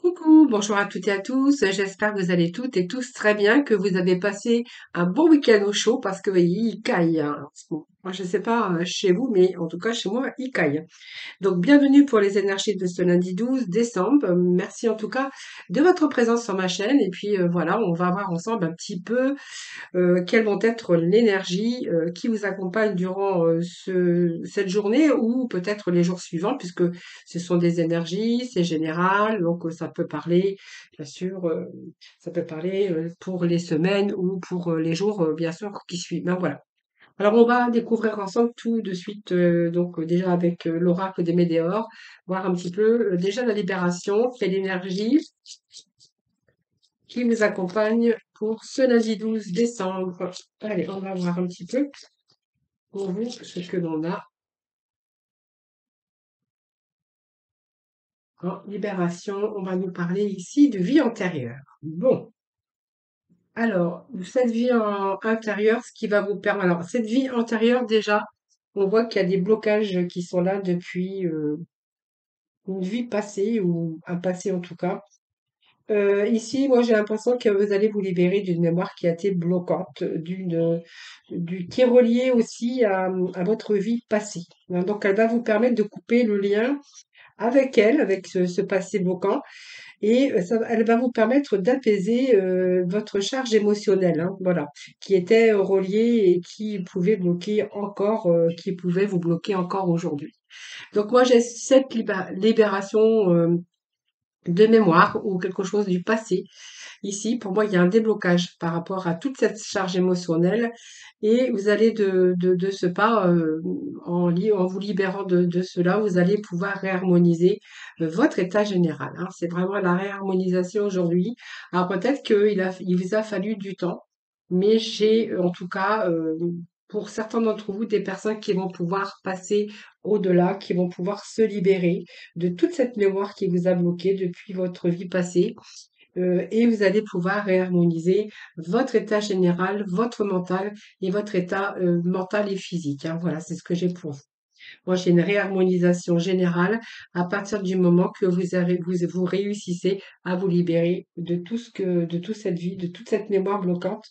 Coucou, bonjour à toutes et à tous. J'espère que vous allez toutes et tous très bien, que vous avez passé un bon week-end au chaud parce que oui, il caille, hein, en ce moment. Moi, je sais pas chez vous, mais en tout cas chez moi, il caille. Donc, bienvenue pour les énergies de ce lundi 12 décembre. Merci en tout cas de votre présence sur ma chaîne. Et puis voilà, on va voir ensemble un petit peu quelles vont être l'énergie qui vous accompagne durant cette journée ou peut-être les jours suivants, puisque ce sont des énergies, c'est général, donc ça peut parler, bien sûr, ça peut parler pour les semaines ou pour les jours, bien sûr, qui suivent. Ben voilà. Alors on va découvrir ensemble tout de suite, donc déjà avec l'oracle des Médéors, voir un petit peu déjà la libération, quelle énergie qui vous accompagne pour ce lundi 12 décembre. Allez, on va voir un petit peu pour vous ce que l'on a en libération. On va nous parler ici de vie antérieure. Bon, alors, cette vie intérieure, ce qui va vous permettre... Alors, cette vie antérieure, déjà, on voit qu'il y a des blocages qui sont là depuis une vie passée, ou un passé en tout cas. Ici, moi, j'ai l'impression que vous allez vous libérer d'une mémoire qui a été bloquante, qui est reliée aussi à votre vie passée. Hein. Donc, elle va vous permettre de couper le lien avec elle, avec ce passé bloquant, et elle va vous permettre d'apaiser votre charge émotionnelle, hein, voilà, qui était reliée et qui pouvait bloquer encore, qui pouvait vous bloquer encore aujourd'hui. Donc, moi, j'ai cette libération de mémoire ou quelque chose du passé. Ici, pour moi, il y a un déblocage par rapport à toute cette charge émotionnelle et vous allez de ce pas, en vous libérant de cela, vous allez pouvoir réharmoniser votre état général. Hein. C'est vraiment la réharmonisation aujourd'hui. Alors peut-être il vous a fallu du temps, mais j'ai en tout cas, pour certains d'entre vous, des personnes qui vont pouvoir passer au-delà, qui vont pouvoir se libérer de toute cette mémoire qui vous a bloqué depuis votre vie passée et vous allez pouvoir réharmoniser votre état général, votre mental et votre état mental et physique. Hein. Voilà, c'est ce que j'ai pour vous. Moi, j'ai une réharmonisation générale à partir du moment que vous réussissez à vous libérer de toute cette vie, de toute cette mémoire bloquante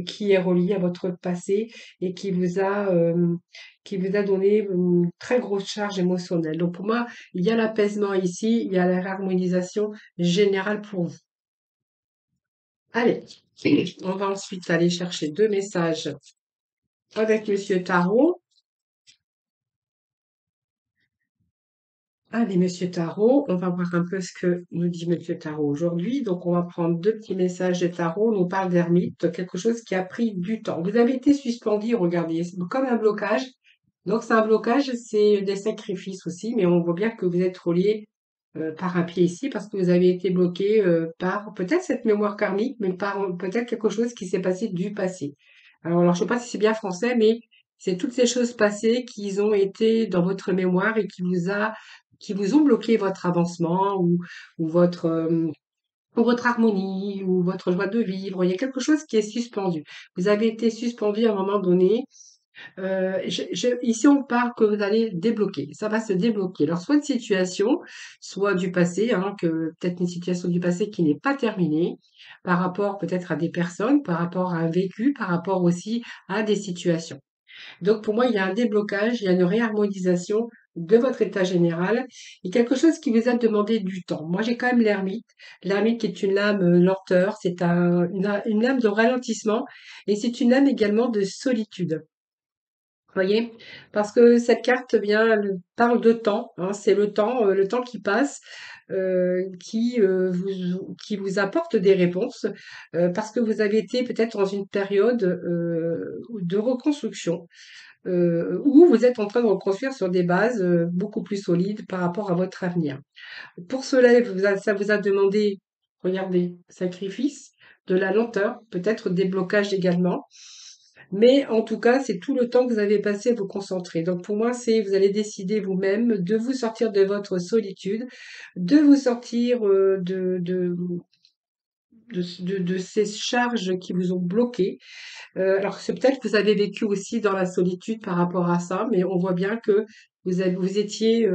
qui est reliée à votre passé et qui vous a donné une très grosse charge émotionnelle. Donc, pour moi, il y a l'apaisement ici, il y a la réharmonisation générale pour vous. Allez, on va ensuite aller chercher deux messages avec Monsieur Tarot. Allez, Monsieur Tarot, on va voir un peu ce que nous dit Monsieur Tarot aujourd'hui. Donc, on va prendre deux petits messages de Tarot. On nous parle d'ermite, quelque chose qui a pris du temps. Vous avez été suspendu, regardez, c'est comme un blocage. Donc, c'est un blocage, c'est des sacrifices aussi, mais on voit bien que vous êtes relié par un pied ici parce que vous avez été bloqué par peut-être cette mémoire karmique, mais par peut-être quelque chose qui s'est passé du passé. Alors, je sais pas si c'est bien français, mais c'est toutes ces choses passées qui ont été dans votre mémoire et qui vous ont bloqué votre avancement ou ou votre harmonie ou votre joie de vivre. Il y a quelque chose qui est suspendu. Vous avez été suspendu à un moment donné ici, on parle que vous allez débloquer. Ça va se débloquer. Alors, soit de situation, soit du passé, hein, que peut-être une situation du passé qui n'est pas terminée, par rapport peut-être à des personnes, par rapport à un vécu, par rapport aussi à des situations. Donc, pour moi, il y a un déblocage, il y a une réharmonisation de votre état général et quelque chose qui vous a demandé du temps. Moi, j'ai quand même l'ermite. L'ermite qui est une lame lenteur, c'est une lame de ralentissement et c'est une lame également de solitude. Voyez? Parce que cette carte parle de temps, hein, c'est le temps qui passe, qui vous apporte des réponses, parce que vous avez été peut-être dans une période de reconstruction, où vous êtes en train de reconstruire sur des bases beaucoup plus solides par rapport à votre avenir. Pour cela, ça vous a demandé, regardez, sacrifice, de la lenteur, peut-être des blocages également. Mais en tout cas, c'est tout le temps que vous avez passé à vous concentrer. Donc pour moi, c'est vous allez décider vous-même de vous sortir de votre solitude, de vous sortir de ces charges qui vous ont bloqué. Alors c'est peut-être que vous avez vécu aussi dans la solitude par rapport à ça, mais on voit bien que vous étiez.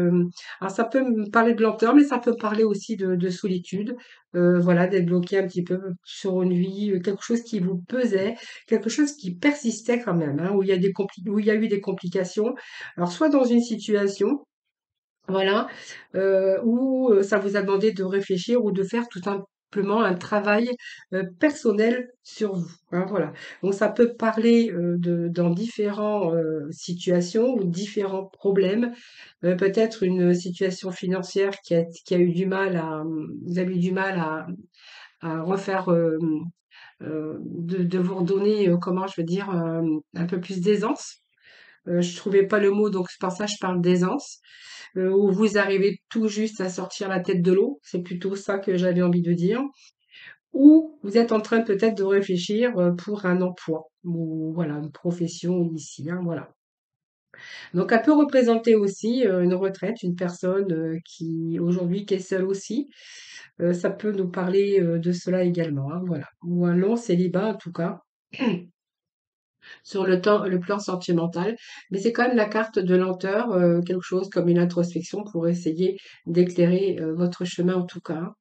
Alors ça peut me parler de lenteur, mais ça peut me parler aussi de solitude. Voilà, d'être bloqué un petit peu sur une vie, quelque chose qui vous pesait, quelque chose qui persistait quand même, hein, où il y a où il y a eu des complications. Alors soit dans une situation, voilà, où, ça vous a demandé de réfléchir ou de faire tout simplement un travail, personnel sur vous, hein, voilà. Donc ça peut parler, de dans différents, situations ou différents problèmes, peut-être une situation financière qui a eu du mal à, vous avez eu du mal à refaire, de vous redonner, comment je veux dire, un peu plus d'aisance. Je trouvais pas le mot, donc c'est pour ça que je parle d'aisance, où vous arrivez tout juste à sortir la tête de l'eau, c'est plutôt ça que j'avais envie de dire. Ou vous êtes en train peut-être de réfléchir pour un emploi ou voilà, une profession ici, hein, voilà. Donc elle peut représenter aussi une retraite, une personne qui aujourd'hui qui est seule aussi. Ça peut nous parler de cela également, hein, voilà. Ou un long célibat en tout cas. Sur le plan sentimental, mais c'est quand même la carte de lenteur, quelque chose comme une introspection pour essayer d'éclairer, votre chemin en tout cas, hein.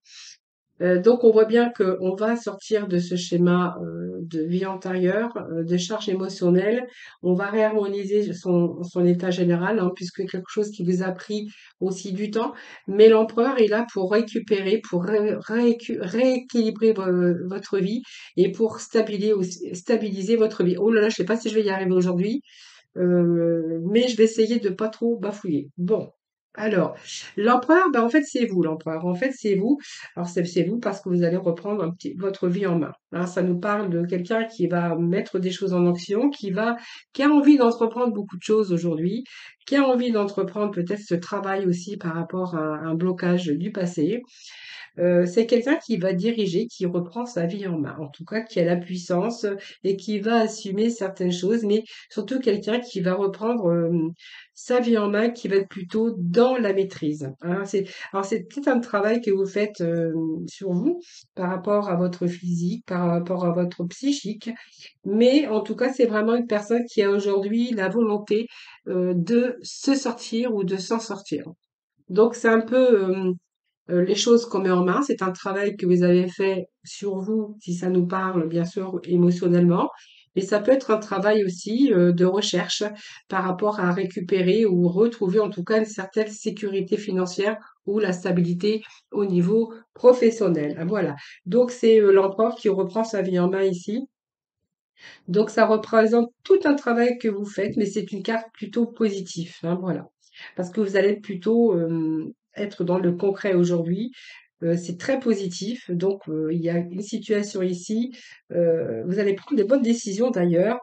Donc on voit bien qu'on va sortir de ce schéma, de vie antérieure, de charge émotionnelle. On va réharmoniser son état général, hein, puisque quelque chose qui vous a pris aussi du temps. Mais l'empereur est là pour récupérer, pour rééquilibrer votre vie et pour stabiliser votre vie. Oh là là, je sais pas si je vais y arriver aujourd'hui. Mais je vais essayer de pas trop bafouiller. Bon, alors, l'empereur, ben, en fait, c'est vous, l'empereur. En fait, c'est vous. Alors, c'est vous parce que vous allez reprendre un petit, votre vie en main. Hein, ça nous parle de quelqu'un qui va mettre des choses en action, qui a envie d'entreprendre beaucoup de choses aujourd'hui, qui a envie d'entreprendre peut-être ce travail aussi par rapport à un blocage du passé. C'est quelqu'un qui va diriger, qui reprend sa vie en main, en tout cas qui a la puissance et qui va assumer certaines choses, mais surtout quelqu'un qui va reprendre sa vie en main, qui va être plutôt dans la maîtrise, hein. Alors c'est peut-être un travail que vous faites sur vous par rapport à votre physique, par rapport à votre psychique, mais en tout cas c'est vraiment une personne qui a aujourd'hui la volonté de se sortir ou de s'en sortir. Donc c'est un peu les choses qu'on met en main. C'est un travail que vous avez fait sur vous, si ça nous parle, bien sûr, émotionnellement. Mais ça peut être un travail aussi de recherche par rapport à récupérer ou retrouver en tout cas une certaine sécurité financière ou la stabilité au niveau professionnel. Ah, voilà. Donc c'est l'empereur qui reprend sa vie en main ici. Donc ça représente tout un travail que vous faites, mais c'est une carte plutôt positive, hein, voilà. Parce que vous allez plutôt être dans le concret aujourd'hui. C'est très positif. Donc il y a une situation ici. Vous allez prendre des bonnes décisions d'ailleurs.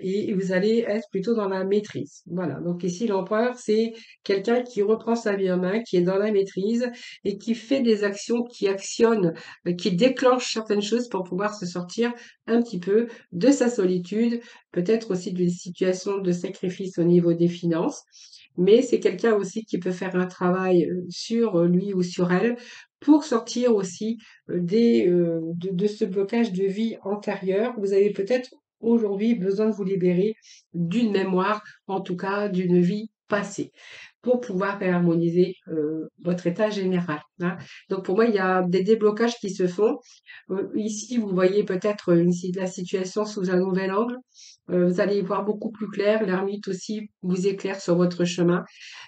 Et vous allez être plutôt dans la maîtrise. Voilà. Donc ici, l'empereur, c'est quelqu'un qui reprend sa vie en main, qui est dans la maîtrise et qui fait des actions, qui actionne, qui déclenche certaines choses pour pouvoir se sortir un petit peu de sa solitude, peut-être aussi d'une situation de sacrifice au niveau des finances. Mais c'est quelqu'un aussi qui peut faire un travail sur lui ou sur elle pour sortir aussi de ce blocage de vie antérieure. Vous avez peut-être aujourd'hui besoin de vous libérer d'une mémoire, en tout cas d'une vie passée, pour pouvoir réharmoniser votre état général, hein. Donc pour moi, il y a des déblocages qui se font. Ici, vous voyez peut-être la situation sous un nouvel angle. Vous allez y voir beaucoup plus clair. L'ermite aussi vous éclaire sur votre chemin.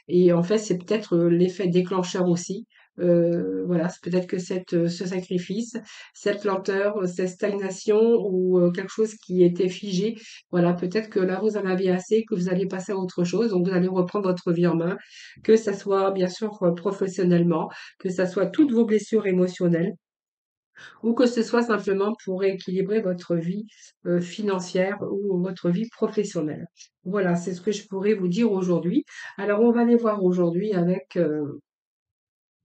Et en fait, c'est peut-être l'effet déclencheur aussi. Voilà, c'est peut-être que ce sacrifice, cette lenteur, cette stagnation ou quelque chose qui était figé, voilà, peut-être que là, vous en avez assez, que vous allez passer à autre chose. Donc, vous allez reprendre votre vie en main, que ça soit bien sûr professionnellement, que ça soit toutes vos blessures émotionnelles ou que ce soit simplement pour équilibrer votre vie financière ou votre vie professionnelle. Voilà, c'est ce que je pourrais vous dire aujourd'hui. Alors, on va aller voir aujourd'hui avec,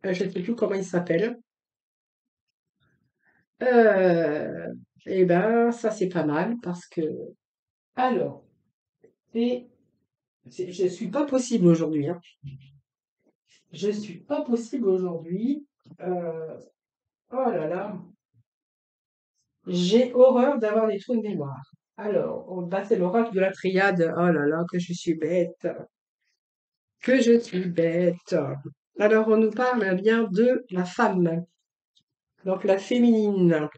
je ne sais plus comment il s'appelle. Euh, eh ben, ça c'est pas mal parce que, alors, c'est, je suis pas possible aujourd'hui, hein. Je suis pas possible aujourd'hui. Euh, oh là là. J'ai horreur d'avoir des trous de mémoire. Alors, bah, c'est l'oracle de la triade. Oh là là, que je suis bête. Que je suis bête. Alors, on nous parle bien de la femme, donc la féminine.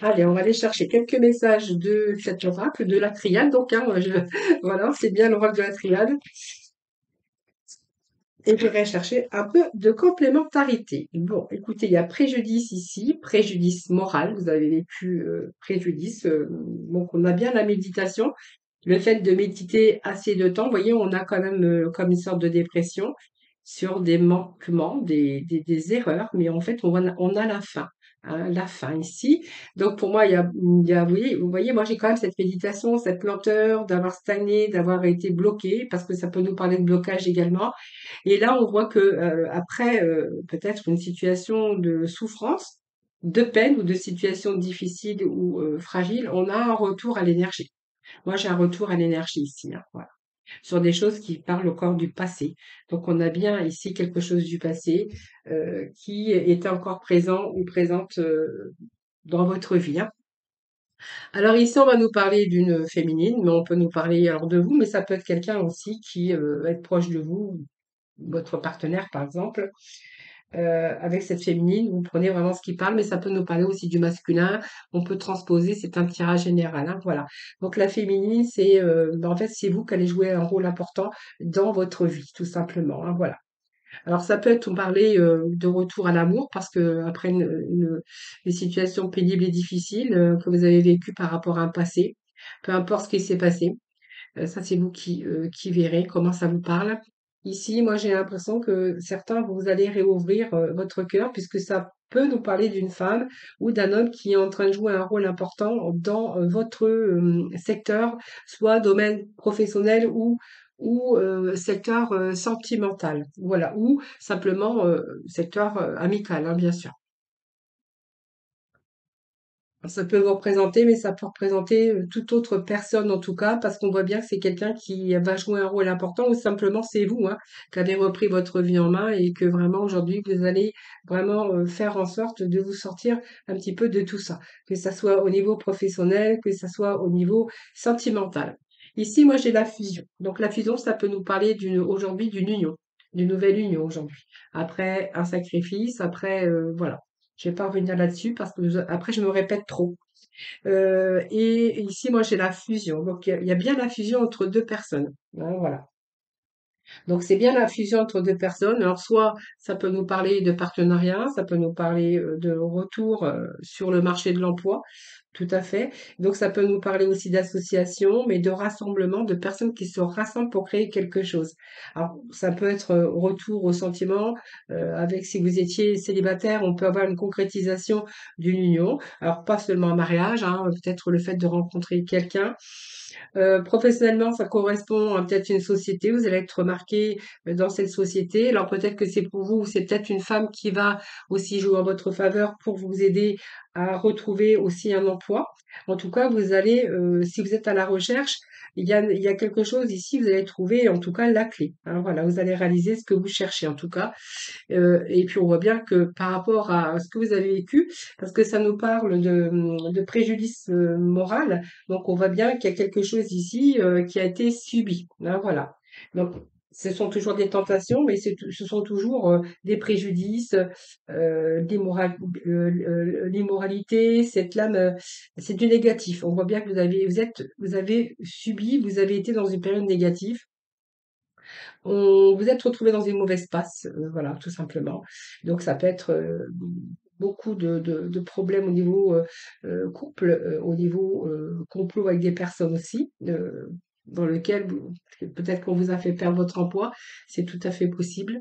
Allez, on va aller chercher quelques messages de cet oracle, de la triade. Donc, hein, voilà, c'est bien l'oracle de la triade. Et j'irai chercher un peu de complémentarité. Bon, écoutez, il y a préjudice ici, préjudice moral. Vous avez vécu préjudice. Donc, on a bien la méditation. Le fait de méditer assez de temps, vous voyez, on a quand même comme une sorte de dépression sur des manquements, des erreurs, mais en fait, on a la fin ici. Donc, pour moi, vous voyez, moi, j'ai quand même cette méditation, cette lenteur d'avoir stagné, d'avoir été bloqué, parce que ça peut nous parler de blocage également. Et là, on voit que après peut-être une situation de souffrance, de peine ou de situation difficile ou fragile, on a un retour à l'énergie. Moi, j'ai un retour à l'énergie ici, hein, voilà. Sur des choses qui parlent encore du passé. Donc, on a bien ici quelque chose du passé qui est encore présent ou présente dans votre vie, hein. Alors ici, on va nous parler d'une féminine, mais on peut nous parler alors de vous, mais ça peut être quelqu'un aussi qui va être proche de vous, votre partenaire par exemple. Avec cette féminine, vous prenez vraiment ce qui parle, mais ça peut nous parler aussi du masculin. On peut transposer, c'est un tirage général, hein, voilà. Donc la féminine, en fait, c'est vous qui allez jouer un rôle important dans votre vie, tout simplement, hein, voilà. Alors ça peut être, on parlait de retour à l'amour, parce que après une situation pénible et difficile que vous avez vécue par rapport à un passé, peu importe ce qui s'est passé, ça, c'est vous qui verrez comment ça vous parle. Ici, moi, j'ai l'impression que certains, vous allez réouvrir votre cœur puisque ça peut nous parler d'une femme ou d'un homme qui est en train de jouer un rôle important dans votre secteur, soit domaine professionnel ou secteur sentimental. Voilà, ou simplement secteur amical, hein, bien sûr. Ça peut vous représenter, mais ça peut représenter toute autre personne en tout cas, parce qu'on voit bien que c'est quelqu'un qui va jouer un rôle important, ou simplement c'est vous, hein, qui avez repris votre vie en main et que vraiment aujourd'hui vous allez vraiment faire en sorte de vous sortir un petit peu de tout ça, que ça soit au niveau professionnel, que ça soit au niveau sentimental. Ici, moi j'ai la fusion. Donc la fusion, ça peut nous parler aujourd'hui d'une union, d'une nouvelle union aujourd'hui. Après un sacrifice, après voilà. Je vais pas revenir là-dessus parce que après je me répète trop. Et ici, moi, j'ai la fusion. Donc, il y a bien la fusion entre deux personnes, hein, voilà. Donc, c'est bien la fusion entre deux personnes. Alors, soit ça peut nous parler de partenariat, ça peut nous parler de retour sur le marché de l'emploi, tout à fait. Donc, ça peut nous parler aussi d'association, mais de rassemblement, de personnes qui se rassemblent pour créer quelque chose. Alors, ça peut être retour au sentiment, avec si vous étiez célibataire, on peut avoir une concrétisation d'une union. Alors, pas seulement un mariage, hein, peut-être le fait de rencontrer quelqu'un. Professionnellement, ça correspond à peut-être une société. Vous allez être remarqué dans cette société. Alors peut-être que c'est pour vous, ou c'est peut-être une femme qui va aussi jouer en votre faveur pour vous aider à retrouver aussi un emploi. En tout cas, vous allez, si vous êtes à la recherche, il y a quelque chose ici, vous allez trouver en tout cas la clé, hein. Voilà, vous allez réaliser ce que vous cherchez en tout cas. Et puis on voit bien que par rapport à ce que vous avez vécu, parce que ça nous parle de préjudice moral, donc on voit bien qu'il y a quelque chose ici qui a été subi, hein, voilà. Donc ce sont toujours des tentations, mais ce sont toujours des préjudices, l'immoralité, cette lame, c'est du négatif. On voit bien que vous avez subi, vous avez été dans une période négative. Vous êtes retrouvé dans une mauvaise passe, voilà, tout simplement. Donc ça peut être beaucoup de problèmes au niveau couple, au niveau complot avec des personnes aussi, dans lequel peut-être qu'on vous a fait perdre votre emploi, c'est tout à fait possible,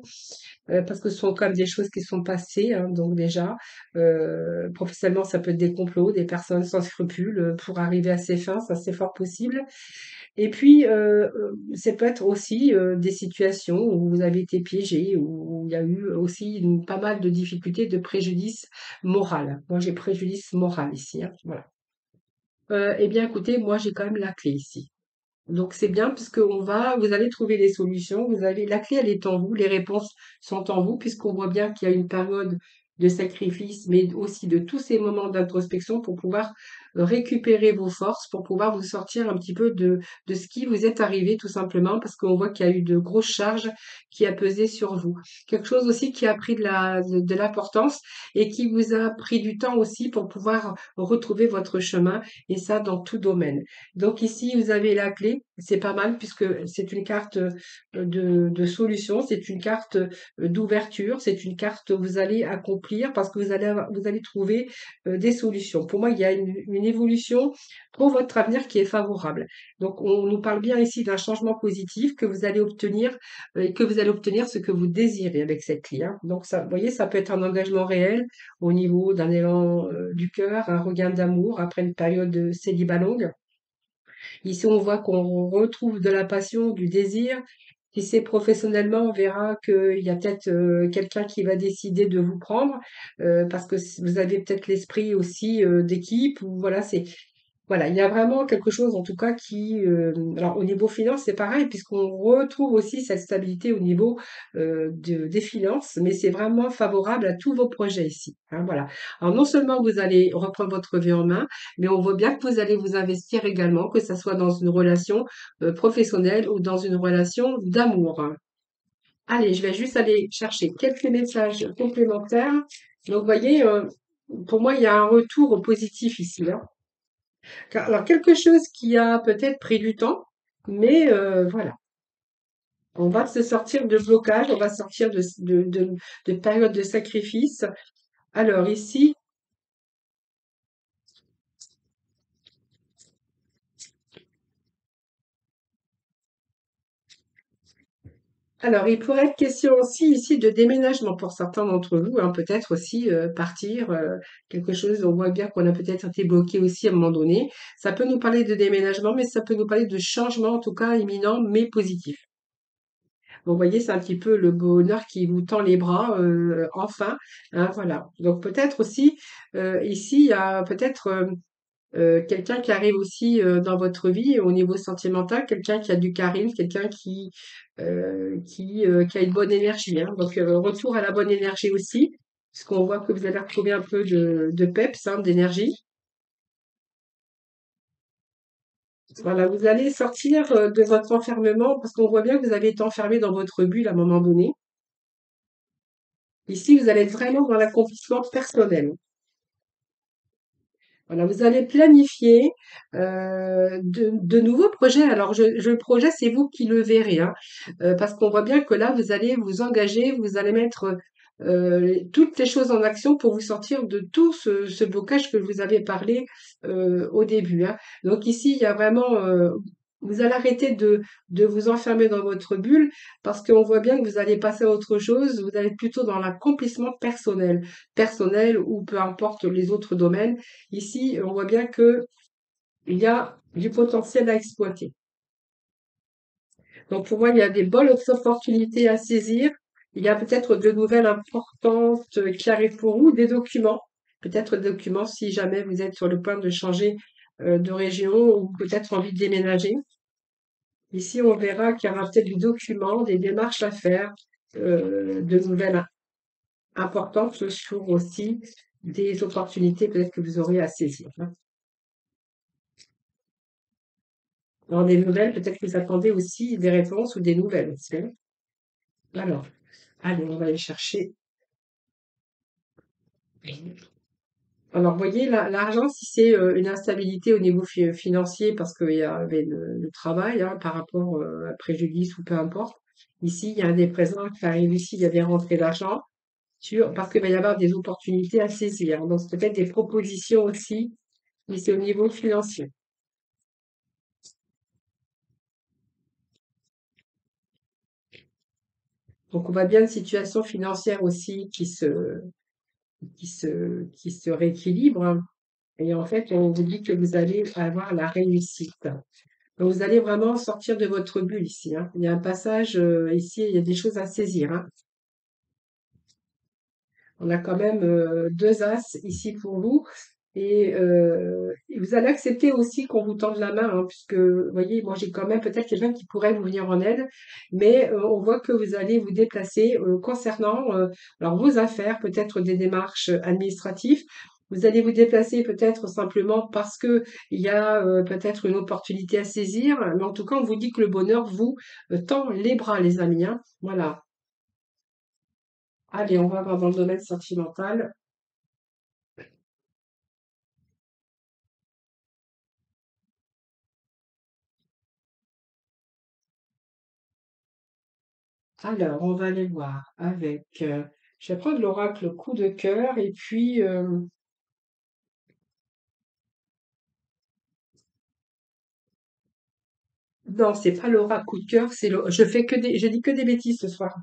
parce que ce sont quand même des choses qui sont passées, hein, donc déjà, professionnellement, ça peut être des complots, des personnes sans scrupules pour arriver à ses fins, ça c'est fort possible. Et puis, ça peut être aussi, des situations où vous avez été piégé, où il y a eu aussi pas mal de difficultés, de préjudice moral. Moi, j'ai préjudice moral ici, hein, voilà. Eh bien, écoutez, moi, j'ai quand même la clé ici. Donc, c'est bien puisque vous allez trouver les solutions, la clé, elle est en vous, les réponses sont en vous, puisqu'on voit bien qu'il y a une période de sacrifice, mais aussi de tous ces moments d'introspection pour pouvoir récupérer vos forces, pour pouvoir vous sortir un petit peu de ce qui vous est arrivé tout simplement, parce qu'on voit qu'il y a eu de grosses charges qui a pesé sur vous. Quelque chose aussi qui a pris de l'importance et qui vous a pris du temps aussi pour pouvoir retrouver votre chemin, et ça dans tout domaine. Donc ici, vous avez la clé, c'est pas mal puisque c'est une carte de solution, c'est une carte d'ouverture, c'est une carte où vous allez accomplir parce que vous allez trouver des solutions. Pour moi, il y a une évolution pour votre avenir qui est favorable. Donc on nous parle bien ici d'un changement positif que vous allez obtenir et que vous allez obtenir ce que vous désirez avec cette clé, hein. Donc ça, vous voyez, ça peut être un engagement réel au niveau d'un élan du cœur, un regain d'amour après une période de célibat longue. Ici, on voit qu'on retrouve de la passion, du désir. Si c'est professionnellement, on verra qu'il y a peut-être quelqu'un qui va décider de vous prendre parce que vous avez peut-être l'esprit aussi d'équipe ou voilà, voilà, il y a vraiment quelque chose en tout cas qui, alors au niveau finance, c'est pareil puisqu'on retrouve aussi cette stabilité au niveau des finances, mais c'est vraiment favorable à tous vos projets ici, hein, voilà. Alors non seulement vous allez reprendre votre vie en main, mais on voit bien que vous allez vous investir également, que ça soit dans une relation professionnelle ou dans une relation d'amour, hein. Allez, je vais juste aller chercher quelques messages complémentaires. Donc, vous voyez, pour moi, il y a un retour au positif ici, hein. Alors, quelque chose qui a peut-être pris du temps, mais voilà, on va se sortir de blocage, on va sortir de période de sacrifice. Alors ici, alors il pourrait être question aussi ici de déménagement pour certains d'entre vous, hein, peut-être aussi partir, quelque chose, on voit bien qu'on a peut-être été bloqué aussi à un moment donné. Ça peut nous parler de déménagement, mais ça peut nous parler de changement, en tout cas imminent, mais positif. Vous voyez, c'est un petit peu le bonheur qui vous tend les bras, enfin, hein, voilà. Donc peut-être aussi, ici, il y a peut-être quelqu'un qui arrive aussi dans votre vie au niveau sentimental, quelqu'un qui a du charisme, quelqu'un qui a une bonne énergie, hein. Donc retour à la bonne énergie aussi, puisqu'on voit que vous allez retrouver un peu de peps, hein, d'énergie. Voilà, vous allez sortir de votre enfermement, parce qu'on voit bien que vous avez été enfermé dans votre bulle à un moment donné. Ici, vous allez être vraiment dans l'accomplissement personnel. Voilà, vous allez planifier de nouveaux projets. Alors, le projet, c'est vous qui le verrez, hein, parce qu'on voit bien que là, vous allez vous engager, vous allez mettre toutes les choses en action pour vous sortir de tout ce blocage que je vous avais parlé au début, hein. Donc ici, il y a vraiment, vous allez arrêter de vous enfermer dans votre bulle parce qu'on voit bien que vous allez passer à autre chose. Vous allez être plutôt dans l'accomplissement personnel ou peu importe les autres domaines. Ici, on voit bien que il y a du potentiel à exploiter. Donc, pour moi, il y a des bonnes opportunités à saisir. Il y a peut-être de nouvelles importantes qui arrivent pour vous, des documents. Peut-être des documents si jamais vous êtes sur le point de changer de région ou peut-être envie de déménager. Ici, on verra qu'il y aura peut-être des documents, des démarches à faire, de nouvelles importantes sur aussi des opportunités peut-être que vous aurez à saisir, hein. Dans des nouvelles, peut-être que vous attendez aussi des réponses ou des nouvelles aussi, hein. Alors, allez, on va aller chercher. Alors, vous voyez, l'argent, si c'est une instabilité au niveau financier, parce qu'il y avait le travail, hein, par rapport à préjudice ou peu importe. Ici, il y a un des présents qui arrive ici, il y a des rentrées d'argent parce qu'il va y avoir des opportunités à saisir. Donc, c'est peut-être des propositions aussi, mais c'est au niveau financier. Donc, on voit bien une situation financière aussi qui se rééquilibre, hein. Et en fait, on vous dit que vous allez avoir la réussite. Donc, vous allez vraiment sortir de votre bulle ici, hein. Il y a un passage ici, il y a des choses à saisir, hein. On a quand même deux as ici pour vous. Et vous allez accepter aussi qu'on vous tende la main, hein, puisque, vous voyez, moi j'ai quand même peut-être quelqu'un qui pourrait vous venir en aide, mais on voit que vous allez vous déplacer concernant alors vos affaires, peut-être des démarches administratives. Vous allez vous déplacer peut-être simplement parce que il y a peut-être une opportunité à saisir, mais en tout cas, on vous dit que le bonheur vous tend les bras, les amis, hein. Voilà. Allez, on va voir dans le domaine sentimental. Alors, on va aller voir avec. Je vais prendre l'oracle coup de cœur et puis. Non, c'est pas l'oracle coup de cœur, je fais que des. Je dis que des bêtises ce soir.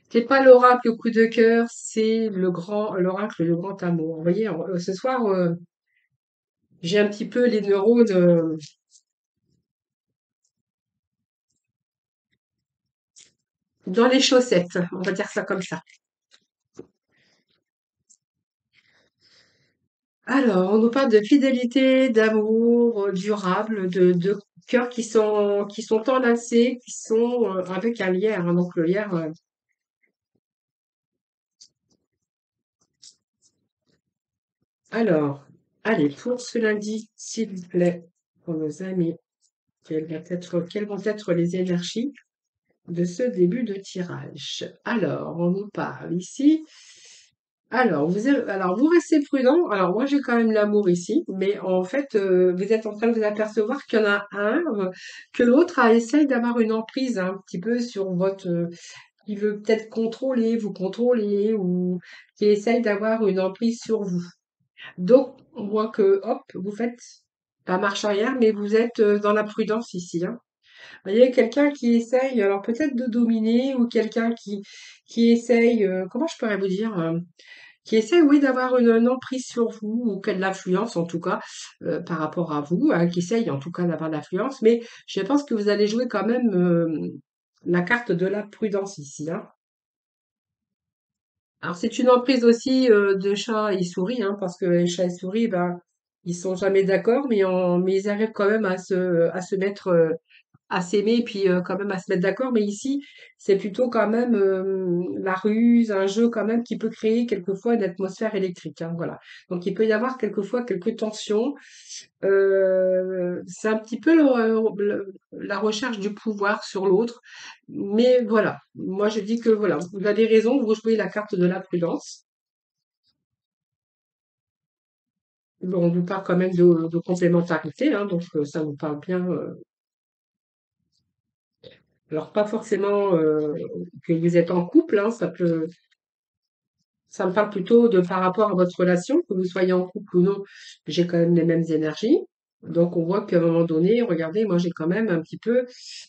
C'est pas l'oracle coup de cœur, c'est l'oracle le grand amour. Vous voyez, ce soir, j'ai un petit peu les neurones dans les chaussettes. On va dire ça comme ça. Alors, on nous parle de fidélité, d'amour durable, de cœurs qui sont enlacés, qui sont avec un lierre, hein. Donc le lierre. Alors, allez, pour ce lundi, s'il vous plaît, pour nos amis, quelles vont être les énergies de ce début de tirage? Alors, on nous parle ici. Alors, vous restez prudent. Alors, moi, j'ai quand même l'amour ici, mais en fait, vous êtes en train de vous apercevoir qu'il y en a un, que l'autre essaye d'avoir une emprise un petit peu sur qui veut peut-être vous contrôler, ou qui essaye d'avoir une emprise sur vous. Donc, on voit que, hop, vous faites pas marche arrière, mais vous êtes dans la prudence ici, hein. Vous voyez, quelqu'un qui essaye, alors peut-être de dominer, ou quelqu'un qui essaye, comment je pourrais vous dire, qui essaie, oui, d'avoir une emprise sur vous, ou quelle l'influence en tout cas par rapport à vous, hein, qui essaye en tout cas d'avoir de l'influence, mais je pense que vous allez jouer quand même la carte de la prudence ici, hein. Alors c'est une emprise aussi de chat et souris, hein, parce que les chats et souris, ben, ils sont jamais d'accord, mais ils arrivent quand même à se mettre à s'aimer et puis quand même à se mettre d'accord. Mais ici, c'est plutôt quand même la ruse, un jeu quand même qui peut créer quelquefois une atmosphère électrique, hein, voilà. Donc il peut y avoir quelquefois quelques tensions. C'est un petit peu la recherche du pouvoir sur l'autre. Mais voilà, moi je dis que voilà, vous avez raison, vous jouez la carte de la prudence. Bon, on vous parle quand même de complémentarité, hein, donc ça nous parle bien. Alors pas forcément que vous êtes en couple, hein, ça me parle plutôt de par rapport à votre relation, que vous soyez en couple ou non, j'ai quand même les mêmes énergies. Donc on voit qu'à un moment donné, regardez, moi j'ai quand même un petit peu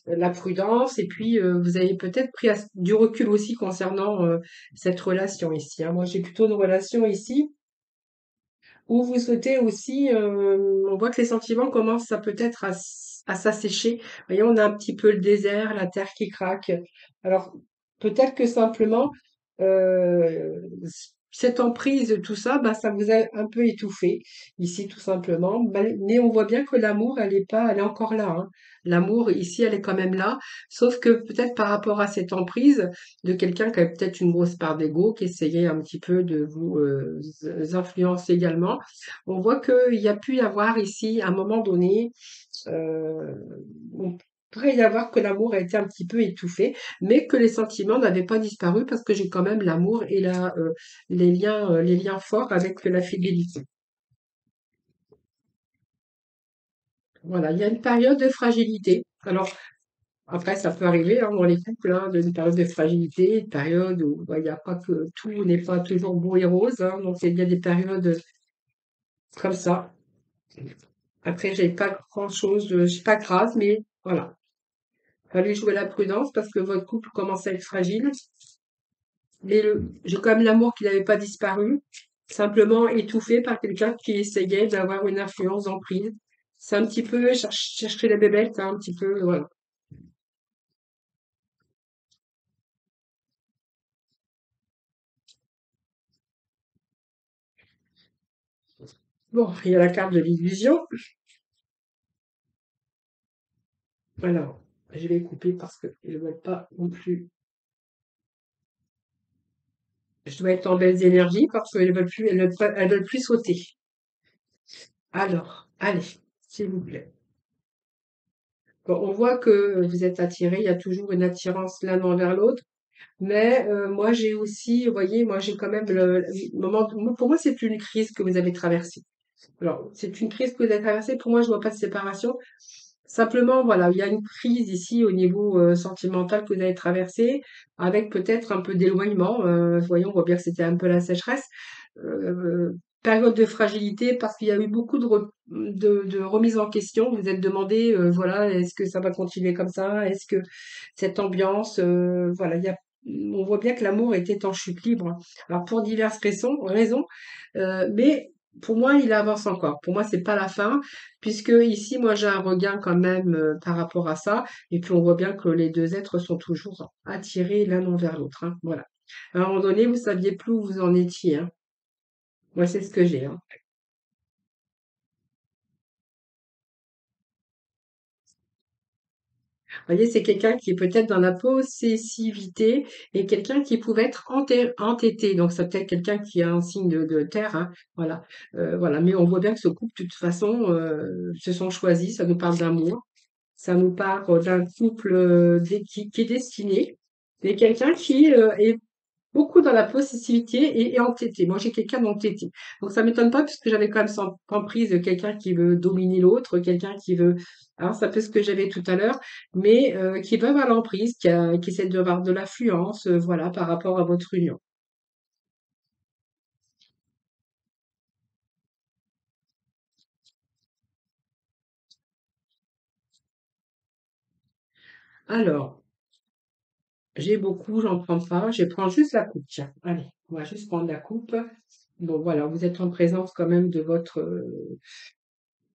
la prudence, et puis vous avez peut-être pris du recul aussi concernant cette relation ici, hein. Moi j'ai plutôt une relation ici où vous souhaitez aussi, on voit que les sentiments commencent à peut-être à s'assécher. Vous voyez, on a un petit peu le désert, la terre qui craque. Alors, peut-être que simplement, cette emprise, tout ça, bah, ça vous a un peu étouffé, ici, tout simplement. Mais on voit bien que l'amour, elle est encore là, hein. L'amour, ici, elle est quand même là. Sauf que peut-être par rapport à cette emprise de quelqu'un qui avait peut-être une grosse part d'ego, qui essayait un petit peu de vous influencer également, on voit qu'il y a pu y avoir ici, à un moment donné, euh, on pourrait y avoir que l'amour a été un petit peu étouffé, mais que les sentiments n'avaient pas disparu, parce que j'ai quand même l'amour et les liens forts avec la fidélité. Voilà, il y a une période de fragilité. Alors, après, ça peut arriver hein, dans les couples, hein, d'une période de fragilité, une période où bah, il n'y a pas que tout n'est pas toujours beau et rose, hein, donc il y a des périodes comme ça. Après, j'ai pas grand-chose, c'est pas grave, mais voilà. Fallait jouer la prudence parce que votre couple commence à être fragile. Mais j'ai quand même l'amour qui n'avait pas disparu, simplement étouffé par quelqu'un qui essayait d'avoir une influence emprise. C'est un petit peu chercher les bébêtes, hein, un petit peu, voilà. Bon, il y a la carte de l'illusion. Alors, je vais couper parce que je ne veux pas non plus. Je dois être en belles énergies parce qu'elles veulent plus, elles veulent plus sauter. Alors, allez, s'il vous plaît. Bon, on voit que vous êtes attirés, il y a toujours une attirance l'un envers l'autre. Mais moi, j'ai aussi, vous voyez, moi, j'ai quand même le moment. Pour moi, c'est plus une crise que vous avez traversée. Alors, c'est une crise que vous avez traversée. Pour moi, je vois pas de séparation. Simplement, voilà, il y a une crise ici au niveau sentimental que vous avez traversée, avec peut-être un peu d'éloignement. Voyons, on voit bien que c'était un peu la sécheresse. Période de fragilité parce qu'il y a eu beaucoup de remises en question. Vous êtes demandé, voilà, est-ce que ça va continuer comme ça? Est-ce que cette ambiance, voilà, on voit bien que l'amour était en chute libre. Alors pour diverses raisons, mais pour moi, il avance encore. Pour moi, c'est pas la fin, puisque ici, moi, j'ai un regain quand même par rapport à ça. Et puis on voit bien que les deux êtres sont toujours attirés l'un envers l'autre, hein. Voilà. À un moment donné, vous saviez plus où vous en étiez, hein. Moi, c'est ce que j'ai, hein. Vous voyez, c'est quelqu'un qui est peut-être dans la possessivité et quelqu'un qui pouvait être entêté. Donc, c'est peut-être quelqu'un qui a un signe de terre, hein. Voilà. Voilà. Mais on voit bien que ce couple, de toute façon, se sont choisis. Ça nous parle d'amour. Ça nous parle d'un couple qui est destiné. Et quelqu'un qui est beaucoup dans la possessivité et entêté. Moi, j'ai quelqu'un d'entêté. Donc, ça m'étonne pas puisque j'avais quand même sans emprise de quelqu'un qui veut dominer l'autre, quelqu'un qui veut, alors c'est un peu ce que j'avais tout à l'heure, mais qui veut avoir l'emprise, qui essaie de avoir de l'affluence, voilà, par rapport à votre union. Alors, j'ai beaucoup, j'en prends pas, je prends juste la coupe, tiens. Allez, on va juste prendre la coupe. Bon, voilà, vous êtes en présence quand même de votre,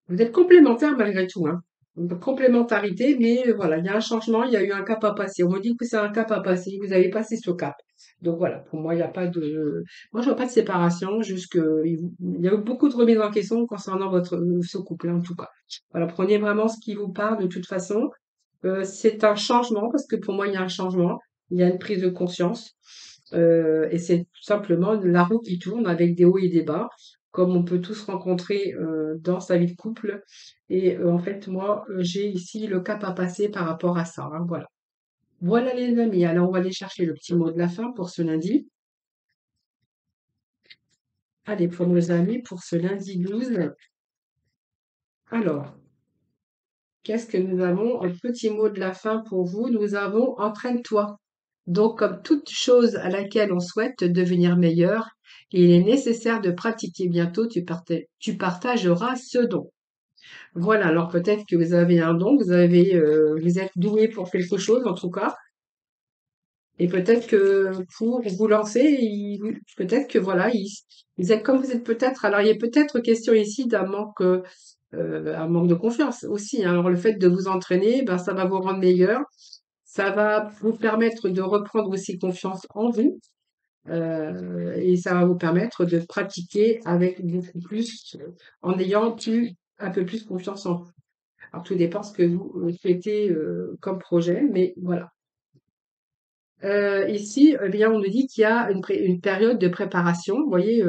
vous êtes complémentaires malgré tout, hein. Une complémentarité, mais voilà, il y a un changement, il y a eu un cap à passer. On me dit que c'est un cap à passer, vous avez passé ce cap. Donc voilà, pour moi, il n'y a pas de, moi, je vois pas de séparation, juste que il y a eu beaucoup de remises en question concernant ce couple, hein, en tout cas. Voilà, prenez vraiment ce qui vous parle de toute façon. C'est un changement, parce que pour moi, il y a un changement, il y a une prise de conscience, et c'est tout simplement la roue qui tourne avec des hauts et des bas, comme on peut tous rencontrer dans sa vie de couple. Et en fait, moi, j'ai ici le cap à passer par rapport à ça, hein, voilà. Voilà les amis, alors on va aller chercher le petit mot de la fin pour ce lundi. Allez, pour nos amis, pour ce lundi 12. Alors, qu'est-ce que nous avons? Un petit mot de la fin pour vous. Nous avons entraîne-toi. Donc, comme toute chose à laquelle on souhaite devenir meilleur, il est nécessaire de pratiquer bientôt, tu partageras ce don. Voilà, alors peut-être que vous avez un don, vous êtes doué pour quelque chose en tout cas, et peut-être que pour vous lancer, peut-être que voilà, vous êtes comme vous êtes peut-être, alors il y a peut-être question ici un manque de confiance aussi, hein. Alors le fait de vous entraîner, ben, ça va vous rendre meilleur, ça va vous permettre de reprendre aussi confiance en vous, et ça va vous permettre de pratiquer avec beaucoup plus, en ayant un peu plus confiance en vous. Alors tout dépend ce que vous souhaitez comme projet, mais voilà. Ici, eh bien, on nous dit qu'il y a une période de préparation. Vous voyez,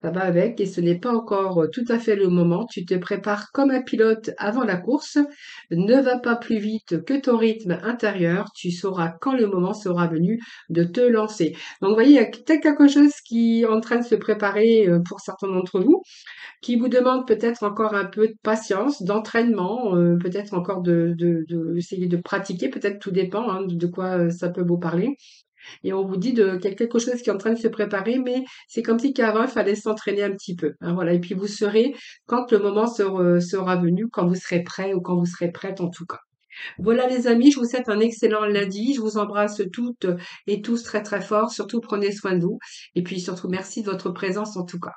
ça va avec et ce n'est pas encore tout à fait le moment. Tu te prépares comme un pilote avant la course. Ne va pas plus vite que ton rythme intérieur. Tu sauras quand le moment sera venu de te lancer. Donc, vous voyez, il y a peut-être quelque chose qui est en train de se préparer pour certains d'entre vous, qui vous demande peut-être encore un peu de patience, d'entraînement, peut-être encore essayer de pratiquer. Peut-être tout dépend hein, de quoi ça peut vous parler. Et on vous dit qu'il y a quelque chose qui est en train de se préparer, mais c'est comme si qu'avant, il fallait s'entraîner un petit peu, hein, voilà. Et puis vous serez, quand le moment sera venu, quand vous serez prêt ou quand vous serez prête en tout cas. Voilà les amis, je vous souhaite un excellent lundi. Je vous embrasse toutes et tous très très fort. Surtout prenez soin de vous. Et puis surtout merci de votre présence en tout cas.